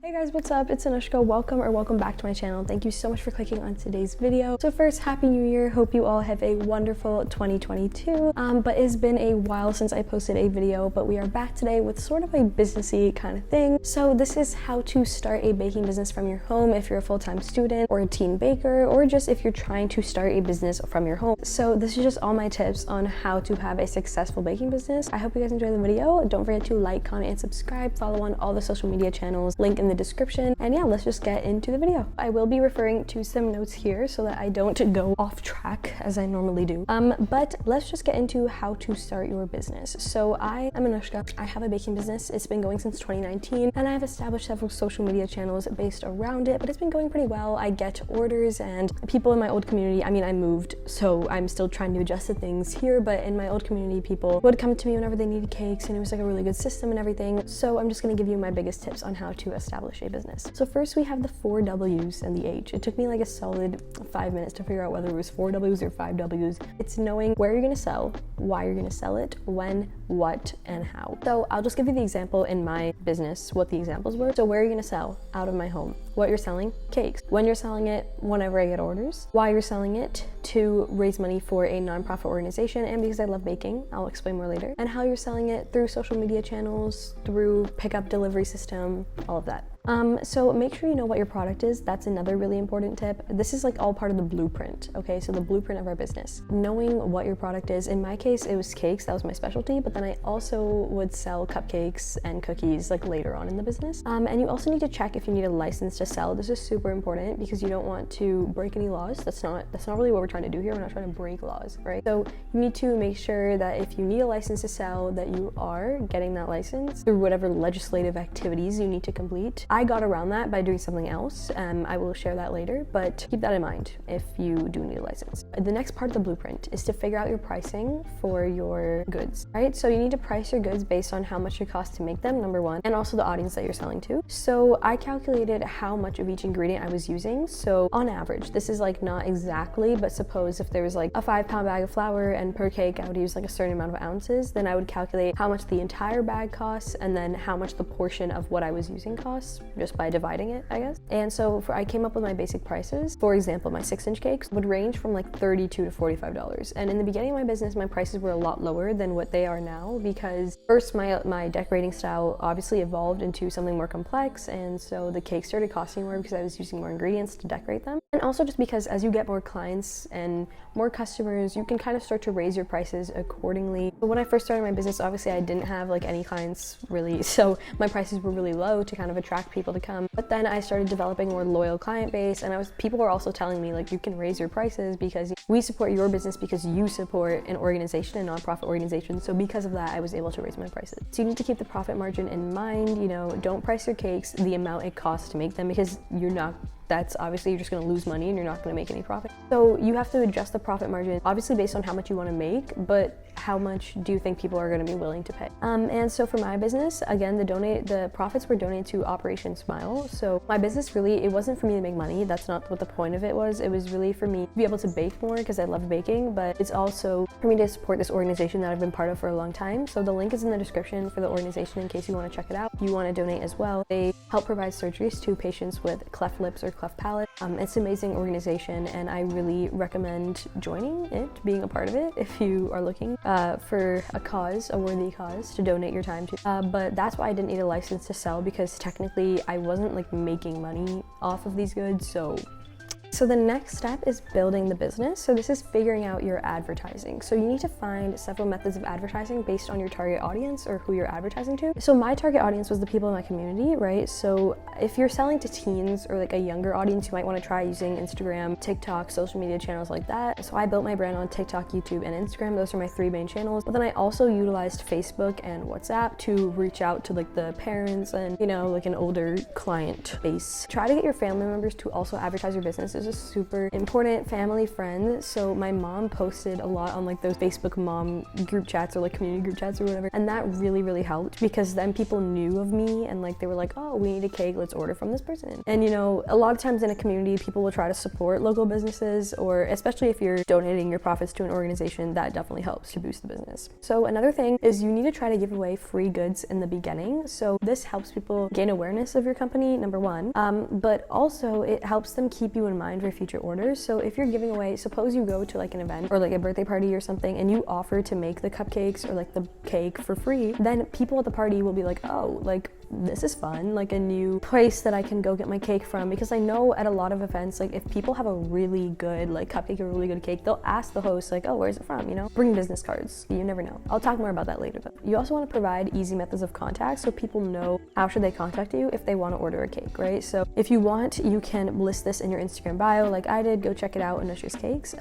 Hey guys, what's up? It's Anushka. Welcome back to my channel. Thank you so much for clicking on today's video. So first, Happy New Year. Hope you all have a wonderful 2022. But it's been a while since I posted a video, but we are back today with sort of a businessy kind of thing. So this is how to start a baking business from your home if you're a full-time student or a teen baker, or just if you're trying to start a business from your home. So this is just all my tips on how to have a successful baking business. I hope you guys enjoy the video. Don't forget to like, comment, and subscribe. Follow on all the social media channels, link in the description. And yeah, let's just get into the video. I will be referring to some notes here so that I don't go off track as I normally do. But let's just get into how to start your business. So I am Anushka. I have a baking business. It's been going since 2019 and I've established several social media channels based around it, but it's been going pretty well. I get orders and people in my old community, I moved, so I'm still trying to adjust to things here, but in my old community, people would come to me whenever they needed cakes and it was like a really good system and everything. So I'm just gonna give you my biggest tips on how to establish a business. So first we have the 4 W's and the H. It took me like a solid 5 minutes to figure out whether it was 4 W's or 5 W's. It's knowing where you're gonna sell, why you're gonna sell it, when, what, and how. So I'll just give you the example in my business, what the examples were. So where are you gonna sell? Out of my home. What you're selling? Cakes. When you're selling it? Whenever I get orders. Why you're selling it? To raise money for a nonprofit organization and because I love baking. I'll explain more later. And how you're selling it through social media channels, through pickup delivery system, all of that. So make sure you know what your product is. That's another really important tip. This is like all part of the blueprint, okay? So the blueprint of our business. Knowing what your product is. In my case, it was cakes. That was my specialty, but then I also would sell cupcakes and cookies like later on in the business. And you also need to check if you need a license to sell. This is super important because you don't want to break any laws. That's not really what we're trying to do here. We're not trying to break laws, right? So you need to make sure that if you need a license to sell, that you are getting that license through whatever legislative activities you need to complete. I got around that by doing something else. I will share that later, but keep that in mind if you do need a license. The next part of the blueprint is to figure out your pricing for your goods, right? So you need to price your goods based on how much it costs to make them, number one, and also the audience that you're selling to. So I calculated how much of each ingredient I was using. So on average, this is like not exactly, but suppose if there was like a 5-pound bag of flour and per cake I would use like a certain amount of ounces, then I would calculate how much the entire bag costs and then how much the portion of what I was using costs, just by dividing it, I guess. And so I came up with my basic prices. For example, my 6-inch cakes would range from like $32 to $45. And in the beginning of my business, my prices were a lot lower than what they are now because first my decorating style obviously evolved into something more complex, and so the cake started costing more because I was using more ingredients to decorate them. And also just because as you get more clients and more customers, you can kind of start to raise your prices accordingly. But when I first started my business, obviously I didn't have like any clients really, so my prices were really low to kind of attract people to come. But then I started developing a more loyal client base, and people were also telling me like, you can raise your prices because we support your business because you support an organization, a nonprofit organization. So because of that, I was able to raise my prices. So you need to keep the profit margin in mind. You know, don't price your cakes the amount it costs to make them because that's obviously you're just going to lose money and you're not going to make any profit. So you have to adjust the profit margin, obviously based on how much you want to make, but how much do you think people are going to be willing to pay? And so for my business, again, the profits were donated to Operation Smile. So my business really, it wasn't for me to make money. That's not what the point of it was. It was really for me to be able to bake more because I love baking, but it's also for me to support this organization that I've been part of for a long time. So the link is in the description for the organization in case you want to check it out. If you want to donate as well. They help provide surgeries to patients with cleft lips or cleft palate. It's an amazing organization and I really recommend joining it, being a part of it if you are looking for a worthy cause to donate your time to. But that's why I didn't need a license to sell because technically I wasn't like making money off of these goods. So the next step is building the business. So this is figuring out your advertising. So you need to find several methods of advertising based on your target audience or who you're advertising to. So my target audience was the people in my community, right? So if you're selling to teens or like a younger audience, you might want to try using Instagram, TikTok, social media channels like that. So I built my brand on TikTok, YouTube, and Instagram. Those are my 3 main channels. But then I also utilized Facebook and WhatsApp to reach out to like the parents and, you know, like an older client base. Try to get your family members to also advertise your business is a super important family friend. So my mom posted a lot on like those Facebook mom group chats or like community group chats or whatever. And that really helped, because then people knew of me and like they were like, oh, we need a cake, let's order from this person. And you know, a lot of times in a community, people will try to support local businesses, or especially if you're donating your profits to an organization, that definitely helps to boost the business. So another thing is you need to try to give away free goods in the beginning. So this helps people gain awareness of your company, number one, but also it helps them keep you in mind for future orders. So if you're giving away, suppose you go to like an event or like a birthday party or something and you offer to make the cupcakes or like the cake for free, then people at the party will be like, oh, like this is fun, like a new place that I can go get my cake from. Because I know at a lot of events, like if people have a really good like cupcake or really good cake, they'll ask the host like, oh, where's it from, you know? Bring business cards, you never know. I'll talk more about that later though. You also want to provide easy methods of contact so people know how should they contact you if they want to order a cake, right? So if you want, you can list this in your Instagram bio like I did. Go check it out, Anushka's Cakes,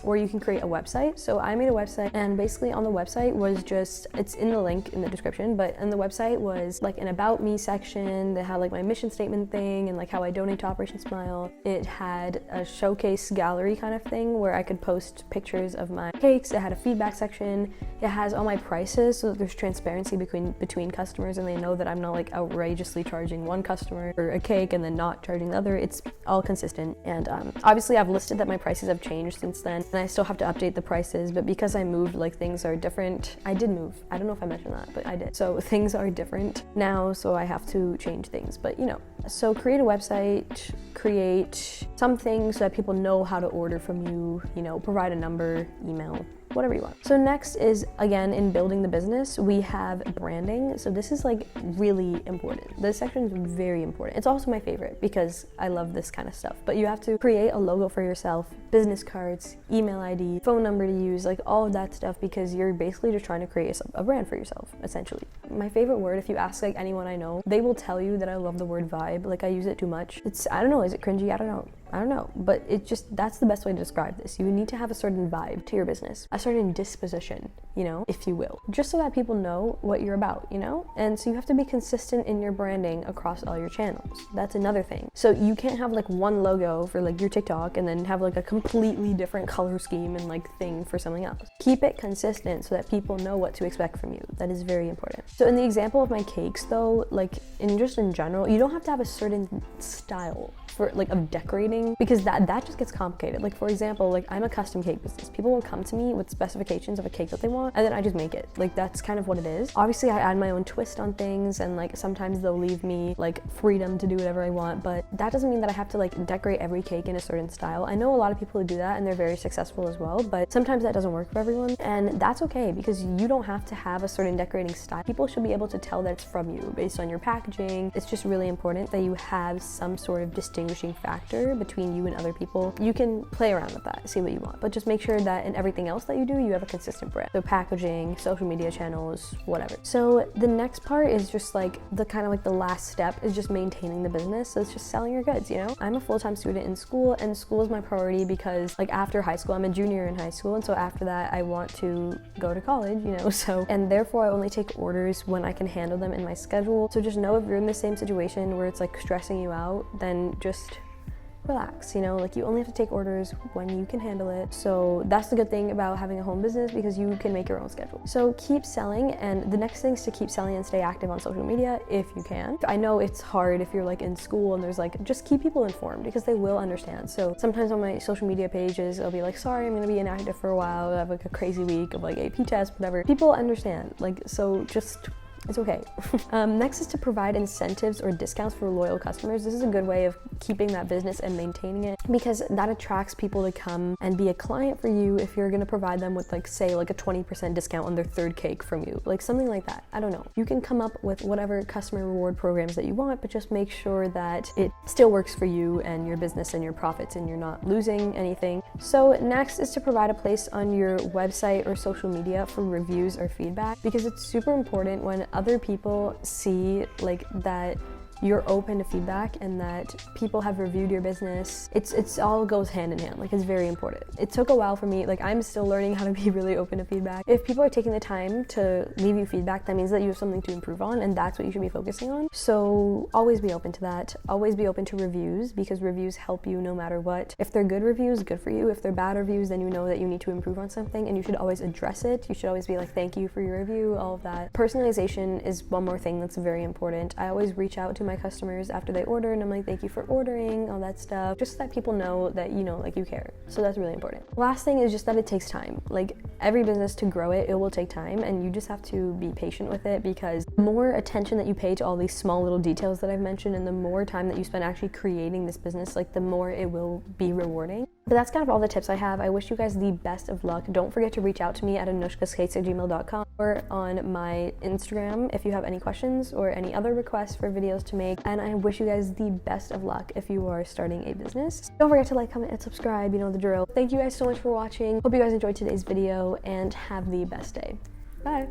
or you can create a website. So I made a website, and basically on the website was just, it's in the link in the description, but in the website was like an about me section that had like my mission statement thing and like how I donate to Operation Smile. It had a showcase gallery kind of thing where I could post pictures of my cakes. It had a feedback section. It has all my prices so that there's transparency between customers and they know that I'm not like outrageously charging one customer for a cake and then not charging the other. It's all consistent. And obviously I've listed that my prices have changed since then, and I still have to update the prices, but because I moved, like things are different. I did move. I don't know if I mentioned that, but I did. So things are different now, so I have to change things, but you know. So create a website, create something so that people know how to order from you, you know, provide a number, email, whatever you want. So next is, again, in building the business, we have branding. So this is like really important. This section is very important. It's also my favorite because I love this kind of stuff. But you have to create a logo for yourself, business cards, email ID, phone number to use, like all of that stuff, because you're basically just trying to create a brand for yourself, essentially. My favorite word, if you ask like anyone I know, they will tell you that I love the word vibe. Like I use it too much. I don't know, is it cringy? I don't know, but it just, that's the best way to describe this. You need to have a certain vibe to your business, a certain disposition, you know, if you will, just so that people know what you're about, you know? And so you have to be consistent in your branding across all your channels. That's another thing. So you can't have like one logo for like your TikTok and then have like a completely different color scheme and like thing for something else. Keep it consistent so that people know what to expect from you. That is very important. So in the example of my cakes though, like in general, you don't have to have a certain style for like of decorating, because that just gets complicated. Like for example, like I'm a custom cake business. People will come to me with specifications of a cake that they want, and then I just make it. Like that's kind of what it is. Obviously I add my own twist on things, and like sometimes they'll leave me like freedom to do whatever I want, but that doesn't mean that I have to like decorate every cake in a certain style. I know a lot of people who do that and they're very successful as well, but sometimes that doesn't work for everyone, and that's okay, because you don't have to have a certain decorating style. People should be able to tell that it's from you based on your packaging. It's just really important that you have some sort of distinguishing factor between you and other people. You can play around with that, see what you want, but just make sure that in everything else that you do, you have a consistent brand. So packaging, social media channels, whatever. So the next part is just like the kind of like the last step is just maintaining the business. So it's just selling your goods, you know? I'm a full-time student in school, and school is my priority because like after high school, I'm a junior in high school, and so after that I want to go to college, you know? So, and therefore I only take orders when I can handle them in my schedule. So just know if you're in the same situation where it's like stressing you out, then just relax, you know, like you only have to take orders when you can handle it. So that's the good thing about having a home business, because you can make your own schedule. So keep selling, and the next thing is to keep selling and stay active on social media if you can. I know it's hard if you're like in school and there's like, just keep people informed because they will understand. So sometimes on my social media pages, I'll be like, sorry, I'm gonna be inactive for a while. I have like a crazy week of like AP tests, whatever. People understand, like, so just it's okay. Next is to provide incentives or discounts for loyal customers. This is a good way of keeping that business and maintaining it, because that attracts people to come and be a client for you if you're gonna provide them with like, say, like a 20% discount on their third cake from you, like something like that. I don't know. You can come up with whatever customer reward programs that you want, but just make sure that it still works for you and your business and your profits and you're not losing anything. So next is to provide a place on your website or social media for reviews or feedback, because it's super important when other people see like that you're open to feedback and that people have reviewed your business. It's all goes hand in hand. Like, it's very important. It took a while for me. Like, I'm still learning how to be really open to feedback. If people are taking the time to leave you feedback, that means that you have something to improve on, and that's what you should be focusing on. So always be open to that. Always be open to reviews, because reviews help you no matter what. If they're good reviews, good for you. If they're bad reviews, then you know that you need to improve on something, and you should always address it. You should always be like, thank you for your review, all of that. Personalization is one more thing that's very important. I always reach out to my customers after they order, and I'm like, thank you for ordering, all that stuff, just so that people know that, you know, like, you care. So that's really important. Last thing is just that it takes time. Like, every business, to grow it will take time, and you just have to be patient with it, because the more attention that you pay to all these small little details that I've mentioned, and the more time that you spend actually creating this business, like, the more it will be rewarding. But that's kind of all the tips I have. I wish you guys the best of luck. Don't forget to reach out to me at anushkascakes@gmail.com or on my Instagram if you have any questions or any other requests for videos to make. And I wish you guys the best of luck if you are starting a business. Don't forget to like, comment, and subscribe. You know the drill. Thank you guys so much for watching. Hope you guys enjoyed today's video, and have the best day. Bye.